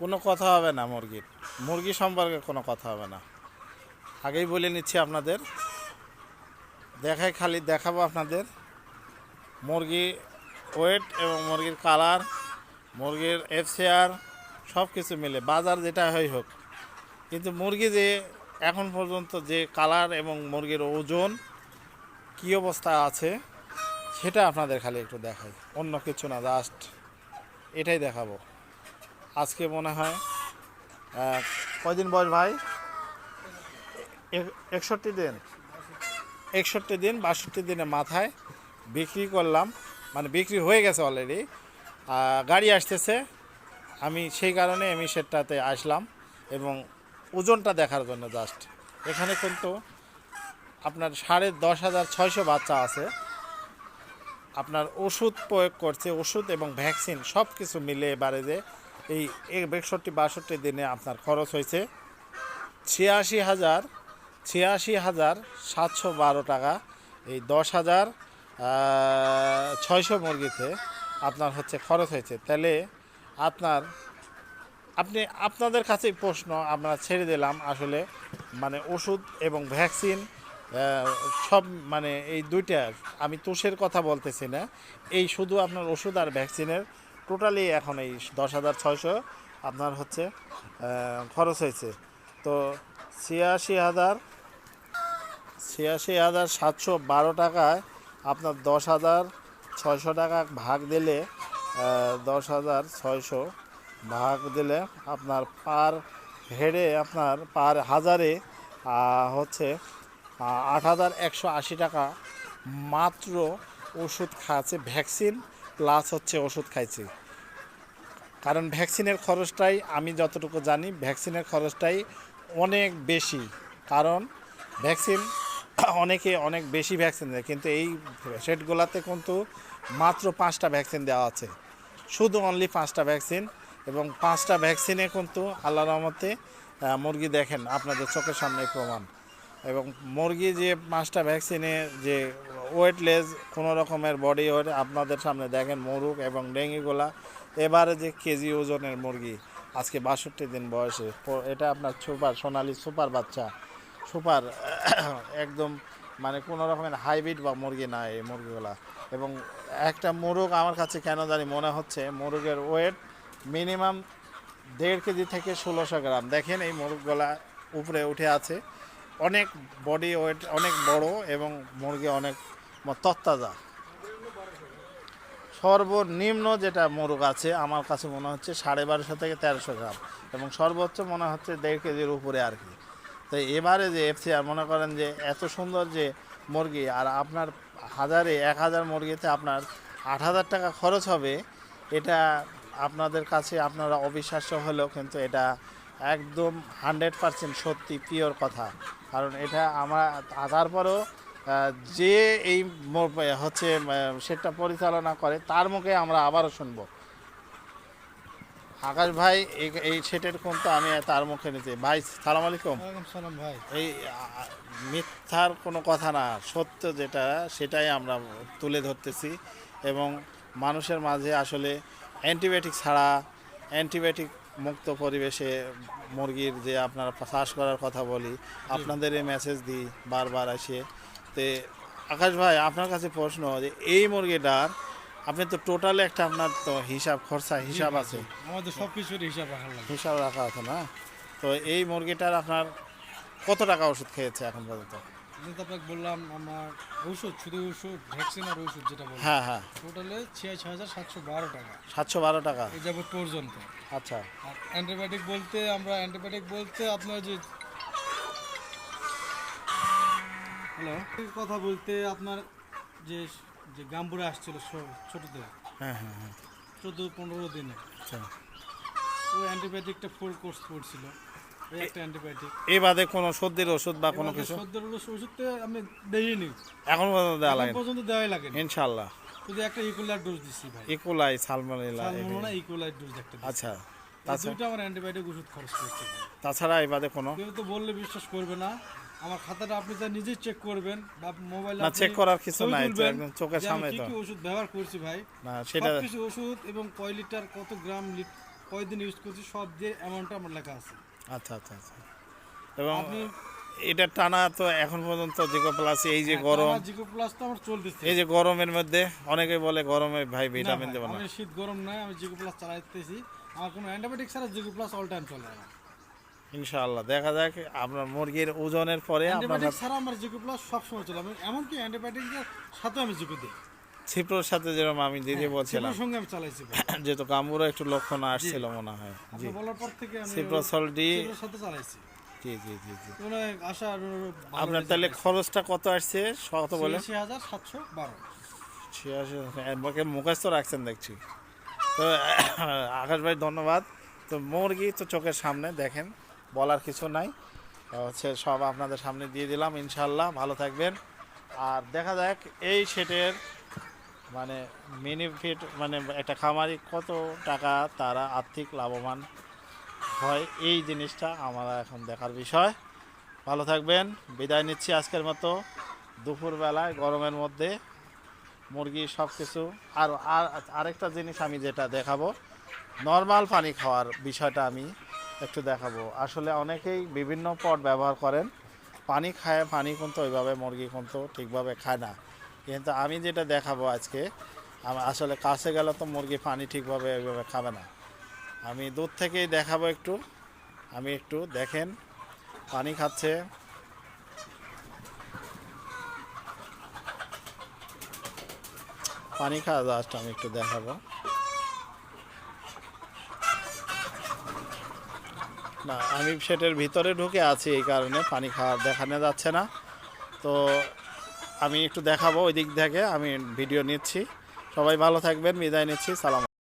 কোনো কথা হবে না মুরগির, মুরগি সম্পর্কে কোনো কথা হবে না। আগেই বলে নিচ্ছি আপনাদের, খালি দেখাবো আপনাদের মুরগি ওয়েট এবং মুরগির কালার, মুরগির এফসিআর সব কিছু মিলে বাজার যেটা হয় হোক, কিন্তু মুরগি যে এখন পর্যন্ত যে কালার এবং মুরগির ওজন কী অবস্থা আছে সেটা আপনাদের খালি একটু দেখাই, অন্য কিছু না, জাস্ট এটাই দেখাবো। আজকে মনে হয় কয়দিন বয়স ভাই? 61 দিন, 61 দিন 62 দিনের মাথায় বিক্রি করলাম, মানে বিক্রি হয়ে গেছে অলরেডি, গাড়ি আসতেছে। আমি সেই কারণে আমি সেটাতে আসলাম এবং ওজনটা দেখার জন্য জাস্ট। এখানে কিন্তু আপনার 10,600 বাচ্চা আছে। আপনার ওষুধ প্রয়োগ করছে, ওষুধ এবং ভ্যাকসিন সব কিছু মিলে এবারে যে এই 61-62 দিনে আপনার খরচ হয়েছে 86,712 টাকা। এই 10,600 মুরগিতে আপনার হচ্ছে খরচ হয়েছে। তাহলে আপনাদের কাছেই প্রশ্ন আমরা ছেড়ে দিলাম, আসলে মানে ওষুধ এবং ভ্যাকসিন সব মানে এই দুইটা, আমি তুষের কথা বলতেছি না, এই শুধু আপনার ওষুধ আর ভ্যাকসিনের টোটালি এখন এই 10,600 আপনার হচ্ছে খরচ হয়েছে। তো 86,712 টাকায় আপনার 10,600 টাকা ভাগ দিলে 10,600 ভাগ দিলে আপনার পার হেডে, আপনার পার হাজারে হচ্ছে 8,180 টাকা মাত্র ওষুধ খাচ্ছে, ভ্যাকসিন প্লাস হচ্ছে ওষুধ খাইছি। কারণ ভ্যাকসিনের খরচটাই, আমি যতটুকু জানি ভ্যাকসিনের খরচটাই অনেক বেশি। কারণ ভ্যাকসিন অনেকে অনেক বেশি ভ্যাকসিন দেয়, কিন্তু এই সেটগুলোতে কিন্তু মাত্র 5টা ভ্যাকসিন দেওয়া আছে, শুধু অনলি 5টা ভ্যাকসিন। এবং 5টা ভ্যাকসিনে কিন্তু আল্লাহর রহমতে মুরগি দেখেন আপনাদের চোখের সামনে প্রমাণ। এবং মুরগি যে 5টা ভ্যাকসিনে যে ওয়েটলেস কোনো রকমের বডি ওয়েট আপনাদের সামনে দেখেন, মোরগ এবং ডেঙ্গিগুলা এবারে যে কেজি ওজনের মুরগি আজকে 62 দিন বয়সে, এটা আপনার সোনালি সুপার বাচ্চা, সুপার একদম মানে কোনো রকমের হাইব্রিড বা মুরগি না এই মুরগিগুলা। এবং একটা মোরগ আমার কাছে কেন জানি মনে হচ্ছে মোরগের ওয়েট মিনিমাম 1.5 কেজি থেকে 1600 গ্রাম। দেখেন এই মোরগগুলা উপরে উঠে আছে, অনেক বডি ওয়েট অনেক বড় এবং মুরগি অনেক তত্তাজা। সর্বনিম্ন যেটা মোরগ আছে আমার কাছে মনে হচ্ছে 1250 থেকে 1300 গ্রাম, এবং সর্বোচ্চ মনে হচ্ছে 1.5 কেজির উপরে আর কি। তো এবারে যে এফসিআর মনে করেন যে এত সুন্দর যে মুরগি, আর আপনার 1000 মুরগিতে আপনার 8,000 টাকা খরচ হবে, এটা আপনাদের কাছে আপনারা অবিশ্বাস্য হলেও কিন্তু এটা একদম 100% সত্যি পিওর কথা। কারণ এটা আমরা তারপরেও যে এই হচ্ছে সেটা পরিচালনা করে তার মুখে আমরা আবারও শুনব। আকাশ ভাই এই সেটের কিন্তু আমি তার মুখে নিতে ভাই, সালাম আলাইকুম। সালাম ভাই। এই মিথ্যার কোনো কথা না, সত্য যেটা সেটাই আমরা তুলে ধরতেছি। এবং মানুষের মাঝে আসলে অ্যান্টিবায়োটিক ছাড়া, অ্যান্টিবায়োটিক মুক্ত পরিবেশে মুরগির যে আপনারা চাষ করার কথা বলি, আপনাদের এই মেসেজ দিই বারবার আসে। তো আকাশ ভাই আপনার কাছে প্রশ্ন যে এই মুরগিটার আপনি তো টোটাল একটা আপনার তো হিসাব খরচা হিসাব আছে, আমাদের সব কিছুর হিসাব রাখা আছে না? তো এই মুরগিটার আপনার কত টাকা ওষুধ খেয়েছে এখন পর্যন্ত? আমি তো আপনাকে বললাম আমার ওষুধ, শুধু ওষুধ ভ্যাকসিন আর ওষুধ যেটা বললাম, হ্যাঁ হ্যাঁ, টোটালে 86,712 টাকা, 712 টাকা। এই যাবত পর্যন্ত। আচ্ছা, আর অ্যান্টিবায়োটিক বলতে আপনার যে হ্যালো কথা বলতে আপনার যে যে গাম্বুরা আসছিল ছোটতে, হ্যাঁ হ্যাঁ হ্যাঁ, 14-15 দিনে, আচ্ছা। ওই অ্যান্টিবায়োটিকটা ফুল কোর্স পড়ছিল, ওই একটা অ্যান্টিবায়োটিক। এই বাদে কোনো সর্দির ওষুধ বা কোনো কিছু সর্দির ওষুধটা আমি দেইনি, এখন পর্যন্ত দেওয়া লাগে? পর্যন্ত দেওয়াই লাগে ইনশাল্লাহ। শুধু একটা ইকুলার ডোজ দিচ্ছি ভাই, ইকোলাই সালমোনেলা। সালমোনেলা ইকুলার ডোজ একটা দিচ্ছি। আচ্ছা, দুইটা আমার অ্যান্টিবায়োটিক ওষুধ খরচ করছে। তাছাড়া এই বাদে কোনো? কেউ তো বললে বিশ্বাস করবে না, আমার খাতাটা আপনি তা নিজেই চেক করবেন বা মোবাইলে না, চেক করার কিছু নাই, একদম চোখের সামনে কি তো কি ওষুধ ব্যবহার করছি ভাই, না সেটা। কিছু ওষুধ এবং কয় লিটার কত গ্রাম কয়দিন ইউজ করছি সব যে অ্যামাউন্টটা আমার লেখা আছে। আচ্ছা আচ্ছা আচ্ছা। এবং আপনি এটা টানা তো এখন পর্যন্ত জিকো প্লাস, এই যে গরম, জিকো প্লাস তো আমার চলতেছে। এই যে গরমের মধ্যে অনেকে বলে গরমে ভাই না ভিটামিন ভাই, দেবো না, আমি শীত গরম নাই, আমি জিকো প্লাস চালাইতেছি। আমার কোনো অ্যান্টিবায়োটিক ছাড়া জিকো প্লাস অল টাইম চলে আমার। ইনশাআল্লাহ দেখা যাক আপনার মুরগির ওজনের পরে আপনার অ্যান্টিবায়োটিক ছাড়া আমার জিকো প্লাস সবসময় চলে। আমি এমনকি অ্যান্টিবায়োটিকের সাথে আমি জিকো দিই। ছিপ্রোর সাথে যেরকম আমি দিদি বলছিলাম, সেটার সঙ্গে আমি চালাইছি ভাই। যেহেতু গাম্বুরও একটু লক্ষণ আসছিল মনে হয়। জি, আপনি বলার পর থেকে আমি সিপ্রোসল ডি, সেটার সাথে চালাইছি। জি জি জি জি। অনেক আশা আর ভালো আপনার result তাহলে পাইছি। খরচটা কত আসছে কত বলে? 86,712। 86 মুখস্থ রাখছেন দেখছি। তো আকাশ ভাই ধন্যবাদ। তো মুরগি তো চোখের সামনে দেখেন, বলার কিছু নাই, হচ্ছে সব আপনাদের সামনে দিয়ে দিলাম। ইনশাল্লাহ ভালো থাকবেন। আর দেখা যাক এই সেটের মানে বেনিফিট, মানে একটা খামারি কত টাকা তারা আর্থিক লাভবান হয়, এই জিনিসটা আমরা এখন দেখার বিষয়। ভালো থাকবেন, বিদায় নিচ্ছি আজকের মতো। দুপুরবেলায় গরমের মধ্যে মুরগি সব কিছু। আর আরেকটা জিনিস আমি যেটা দেখাবো, নর্মাল পানি খাওয়ার বিষয়টা আমি একটু দেখাবো। আসলে অনেকেই বিভিন্ন পট ব্যবহার করেন, পানি খায়, পানি কিন্তু ওইভাবে মুরগি কিন্তু ঠিকভাবে খায় না। কিন্তু আমি যেটা দেখাবো আজকে, আসলে কাছে গেলে তো মুরগি পানি ঠিকভাবে ওইভাবে খাবে না। আমি দূর থেকেই দেখাবো একটু, আমি একটু দেখেন পানি খাচ্ছে। পানি খাওয়া জাস্ট আমি একটু দেখাবো। না, আমি সেটার ভিতরে ঢুকে আছি, এই কারণে পানি খাওয়া দেখানো যাচ্ছে না। তো আমি একটু দেখাবো ওই দিক থেকে, আমি ভিডিও নিচ্ছি। সবাই ভালো থাকবেন, বিদায় নিচ্ছি, সালাম।